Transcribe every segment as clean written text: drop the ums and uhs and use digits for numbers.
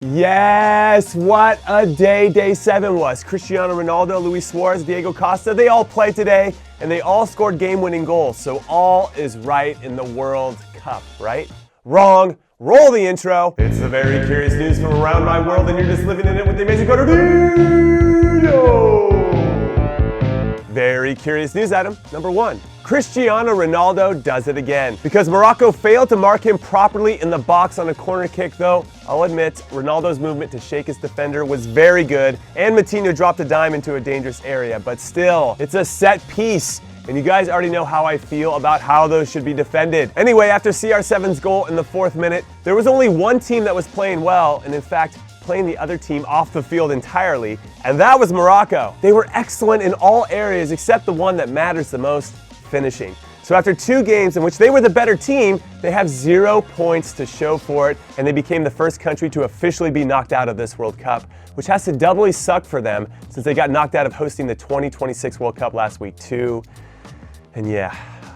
Yes, what a day Day 7 was. Cristiano Ronaldo, Luis Suarez, Diego Costa, they all played today, and they all scored game-winning goals. So all is right in the World Cup, right? Wrong. Roll the intro. It's the very curious news from around my world, and you're just living in it with the amazing Conrad. Very curious news item number 1. Cristiano Ronaldo does it again. Because Morocco failed to mark him properly in the box on a corner kick, though, I'll admit, Ronaldo's movement to shake his defender was very good, and Matinho dropped a dime into a dangerous area, but still, it's a set piece. And you guys already know how I feel about how those should be defended. Anyway, after CR7's goal in the 4th minute, there was only one team that was playing well, and in fact, playing the other team off the field entirely, and that was Morocco. They were excellent in all areas except the one that matters the most, finishing. So after 2 games in which they were the better team, they have 0 points to show for it, and they became the first country to officially be knocked out of this World Cup, which has to doubly suck for them since they got knocked out of hosting the 2026 World Cup last week too. And yeah,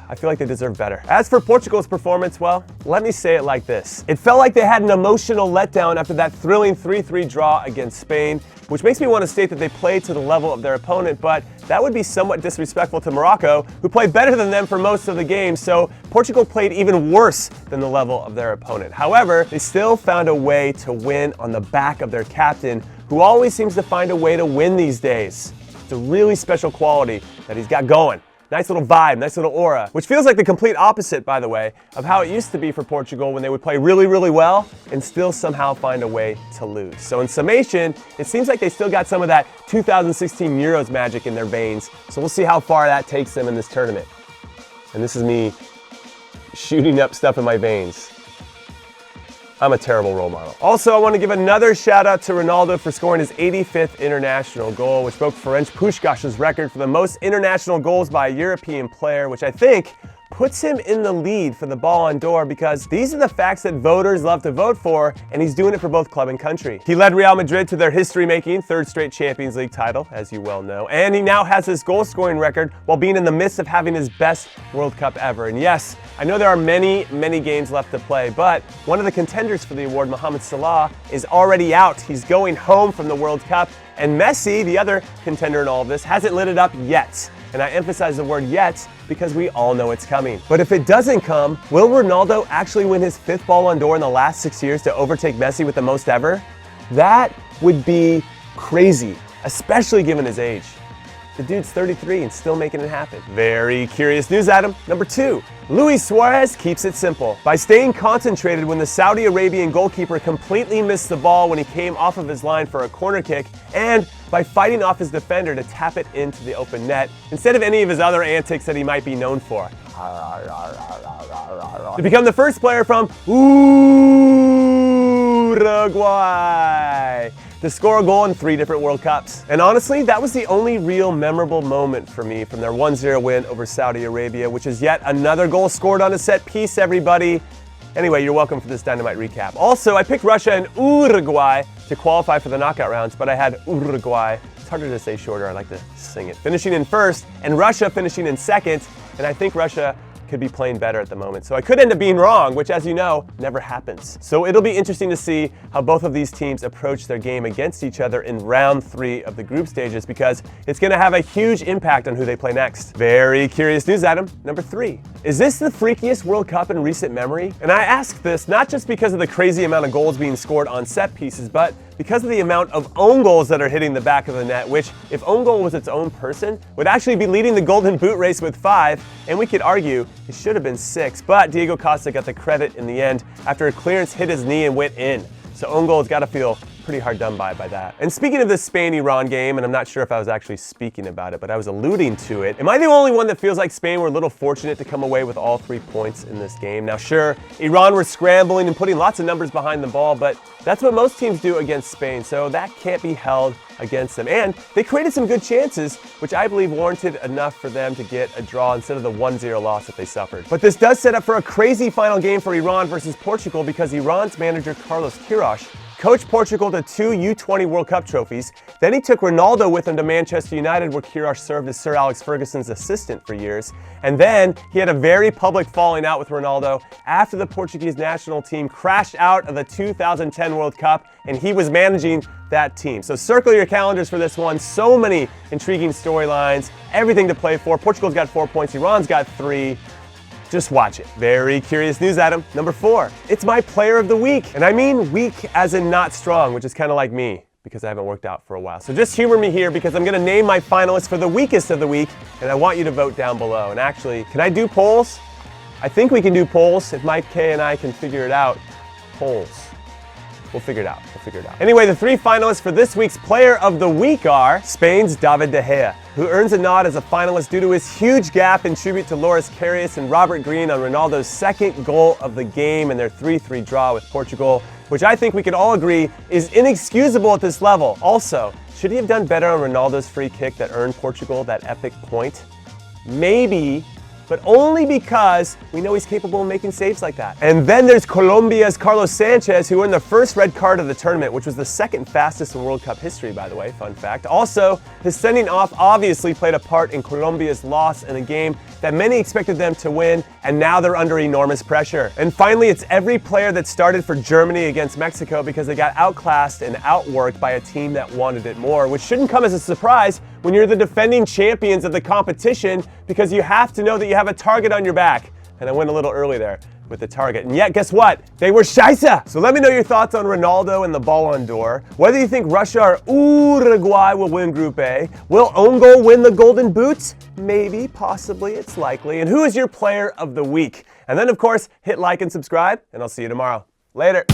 I feel like they deserve better. As for Portugal's performance, well, let me say it like this. It felt like they had an emotional letdown after that thrilling 3-3 draw against Spain, which makes me want to state that they played to the level of their opponent, but that would be somewhat disrespectful to Morocco, who played better than them for most of the game, so Portugal played even worse than the level of their opponent. However, they still found a way to win on the back of their captain, who always seems to find a way to win these days. It's a really special quality that he's got going. Nice little vibe, nice little aura, which feels like the complete opposite, by the way, of how it used to be for Portugal when they would play really, really well and still somehow find a way to lose. So in summation, it seems like they still got some of that 2016 Euros magic in their veins. So we'll see how far that takes them in this tournament. And this is me shooting up stuff in my veins. I'm a terrible role model. Also, I want to give another shout out to Ronaldo for scoring his 85th international goal, which broke Ferenc Puskás's record for the most international goals by a European player, which I think puts him in the lead for the Ballon d'Or because these are the facts that voters love to vote for, and he's doing it for both club and country. He led Real Madrid to their history-making 3rd straight Champions League title, as you well know, and he now has his goal-scoring record while being in the midst of having his best World Cup ever. And yes, I know there are many, many games left to play, but one of the contenders for the award, Mohamed Salah, is already out. He's going home from the World Cup, and Messi, the other contender in all of this, hasn't lit it up yet. And I emphasize the word yet because we all know it's coming. But if it doesn't come, will Ronaldo actually win his 5th Ballon d'Or in the last 6 years to overtake Messi with the most ever? That would be crazy, especially given his age. The dude's 33 and still making it happen. Very curious news item number 2. Luis Suarez keeps it simple by staying concentrated when the Saudi Arabian goalkeeper completely missed the ball when he came off of his line for a corner kick, and by fighting off his defender to tap it into the open net instead of any of his other antics that he might be known for. To become the first player from Uruguay to score a goal in 3 different World Cups. And honestly, that was the only real memorable moment for me from their 1-0 win over Saudi Arabia, which is yet another goal scored on a set piece, everybody. Anyway, you're welcome for this Dynamite recap. Also, I picked Russia and Uruguay to qualify for the knockout rounds, but I had Uruguay. It's harder to say shorter, I like to sing it. Finishing in 1st, and Russia finishing in 2nd, and I think Russia could be playing better at the moment. So I could end up being wrong, which, as you know, never happens. So it'll be interesting to see how both of these teams approach their game against each other in round 3 of the group stages, because it's going to have a huge impact on who they play next. Very curious news item number 3. Is this the freakiest World Cup in recent memory? And I ask this not just because of the crazy amount of goals being scored on set pieces, but because of the amount of own goals that are hitting the back of the net, which, if own goal was its own person, would actually be leading the Golden Boot race with 5, and we could argue it should have been 6, but Diego Costa got the credit in the end after a clearance hit his knee and went in. So own goal's got to feel pretty hard done by that. And speaking of this Spain-Iran game, and I'm not sure if I was actually speaking about it, but I was alluding to it, am I the only one that feels like Spain were a little fortunate to come away with all 3 points in this game? Now sure, Iran were scrambling and putting lots of numbers behind the ball, but that's what most teams do against Spain, so that can't be held against them. And they created some good chances, which I believe warranted enough for them to get a draw instead of the 1-0 loss that they suffered. But this does set up for a crazy final game for Iran versus Portugal, because Iran's manager Carlos Queiroz coached Portugal to 2 U20 World Cup trophies. Then he took Ronaldo with him to Manchester United, where Kirosh served as Sir Alex Ferguson's assistant for years. And then he had a very public falling out with Ronaldo after the Portuguese national team crashed out of the 2010 World Cup, and he was managing that team. So circle your calendars for this one. So many intriguing storylines, everything to play for. Portugal's got 4 points, Iran's got 3. Just watch it. Very curious news, Adam. Number 4, it's my player of the week. And I mean weak as in not strong, which is kind of like me, because I haven't worked out for a while. So just humor me here, because I'm gonna name my finalists for the weakest of the week, and I want you to vote down below. And actually, can I do polls? I think we can do polls if Mike K and I can figure it out. Polls. We'll figure it out. Anyway, the 3 finalists for this week's Player of the Week are Spain's David De Gea, who earns a nod as a finalist due to his huge gap in tribute to Loris Karius and Robert Green on Ronaldo's second goal of the game in their 3-3 draw with Portugal, which I think we can all agree is inexcusable at this level. Also, should he have done better on Ronaldo's free kick that earned Portugal that epic point? Maybe, but only because we know he's capable of making saves like that. And then there's Colombia's Carlos Sanchez, who earned the first red card of the tournament, which was the second fastest in World Cup history, by the way, fun fact. Also, his sending off obviously played a part in Colombia's loss in a game that many expected them to win, and now they're under enormous pressure. And finally, it's every player that started for Germany against Mexico because they got outclassed and outworked by a team that wanted it more, which shouldn't come as a surprise when you're the defending champions of the competition, because you have to know that you have a target on your back. And I went a little early there with the target. And yet, guess what? They were scheisse. So let me know your thoughts on Ronaldo and the Ballon d'Or. Whether you think Russia or Uruguay will win Group A. Will own goal win the Golden Boots? Maybe, possibly, it's likely. And who is your player of the week? And then, of course, hit like and subscribe, and I'll see you tomorrow. Later.